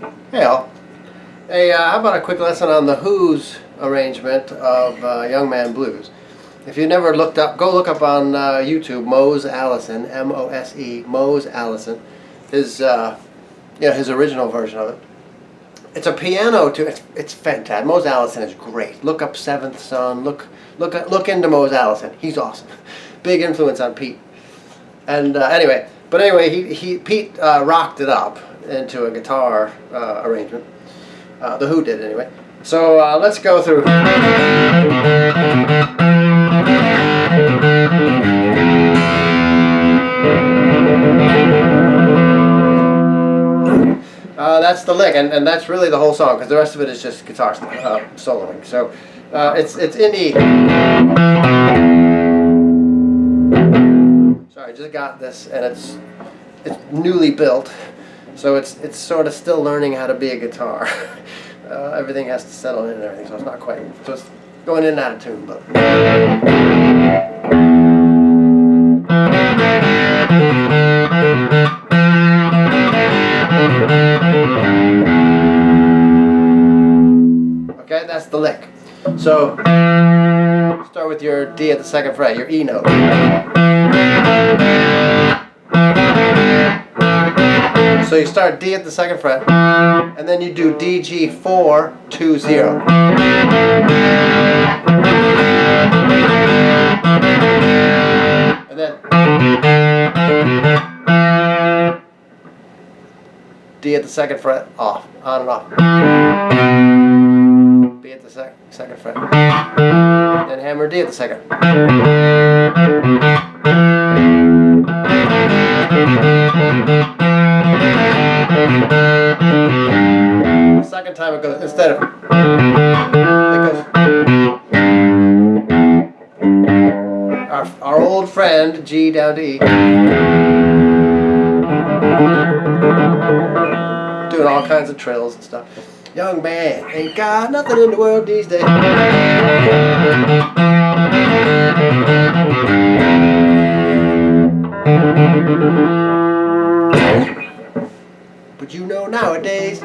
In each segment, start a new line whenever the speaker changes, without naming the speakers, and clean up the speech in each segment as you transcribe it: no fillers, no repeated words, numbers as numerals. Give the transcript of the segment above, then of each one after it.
Hey all. Hey, how about a quick lesson on the Who's arrangement of Young Man Blues? If you never looked up, go look up on YouTube Mose Allison, M-O-S-E, Mose Allison, his original version of it. It's a piano too. It's fantastic. Mose Allison is great. Look up Seventh Son. Look into Mose Allison. He's awesome. Big influence on Pete. And anyway, Pete rocked it up into a guitar arrangement. The Who did anyway. So let's go through. That's the lick, and that's really the whole song, because the rest of it is just guitar soloing. So it's in E. Sorry, I just got this, and it's newly built, so it's sort of still learning how to be a guitar. Everything has to settle in and everything, so it's not quite. So it's going in and out of tune, but. Okay, that's the lick. So start with your D at the second fret, your E note. So you start D at the second fret, and then you do D, G, 4, 2, 0. And then D at the second fret, off, on and off. B at the second fret. Then hammer D at the second. The second time it goes, instead of, it goes. Our old friend, G down to E. Doing all kinds of trills and stuff. Young man ain't got nothing in the world these days. But you know nowadays,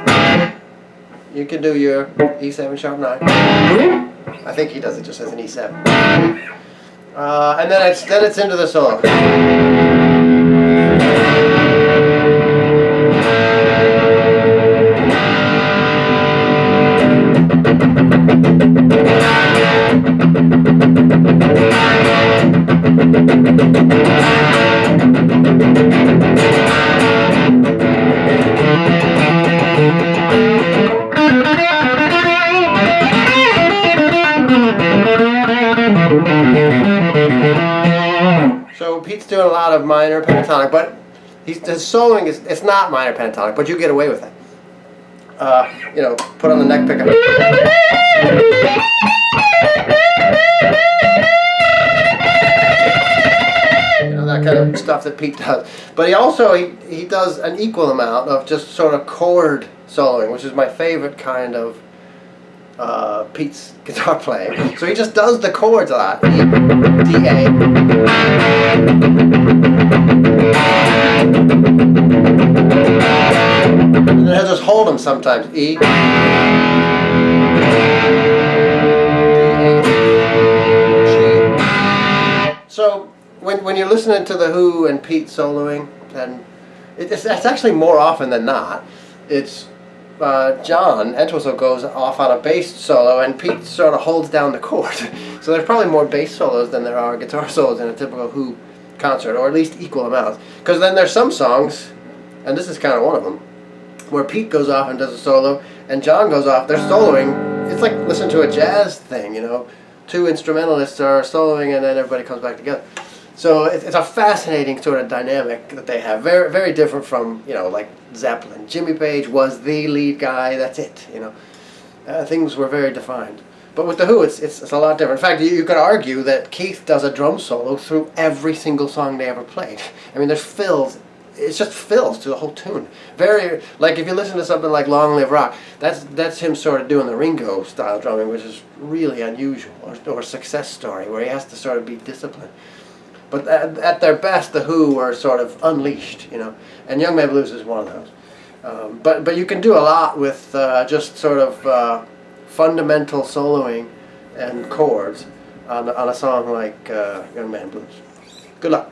you can do your E7 sharp 9. I think he does it just as an E7. And then it's into the solo. So Pete's doing a lot of minor pentatonic, but his soloing it's not minor pentatonic, but you get away with it. Put on the neck pickup. That kind of stuff that Pete does. But he does an equal amount of just sort of chord soloing, which is my favorite kind of Pete's guitar playing. So he just does the chords a lot. E, D, A. And then he'll just hold them sometimes. E, D, A, G. So when you're listening to the Who and Pete soloing, and that's actually more often than not, it's John Entwistle goes off on a bass solo, and Pete sort of holds down the chord. So there's probably more bass solos than there are guitar solos in a typical Who concert, or at least equal amounts. Because then there's some songs, and this is kind of one of them, where Pete goes off and does a solo, and John goes off. They're soloing. It's like listening to a jazz thing, Two instrumentalists are soloing, and then everybody comes back together. So it's a fascinating sort of dynamic that they have. Very, very different from, like Zeppelin. Jimmy Page was the lead guy. That's it. Things were very defined. But with the Who, it's a lot different. In fact, you could argue that Keith does a drum solo through every single song they ever played. I mean, there's fills. It's just fills to the whole tune. Very, like if you listen to something like Long Live Rock, that's him sort of doing the Ringo style drumming, which is really unusual, or Success Story, where he has to sort of be disciplined. But at their best, the Who were sort of unleashed, and Young Man Blues is one of those. But you can do a lot with just sort of fundamental soloing and chords on a song like Young Man Blues. Good luck.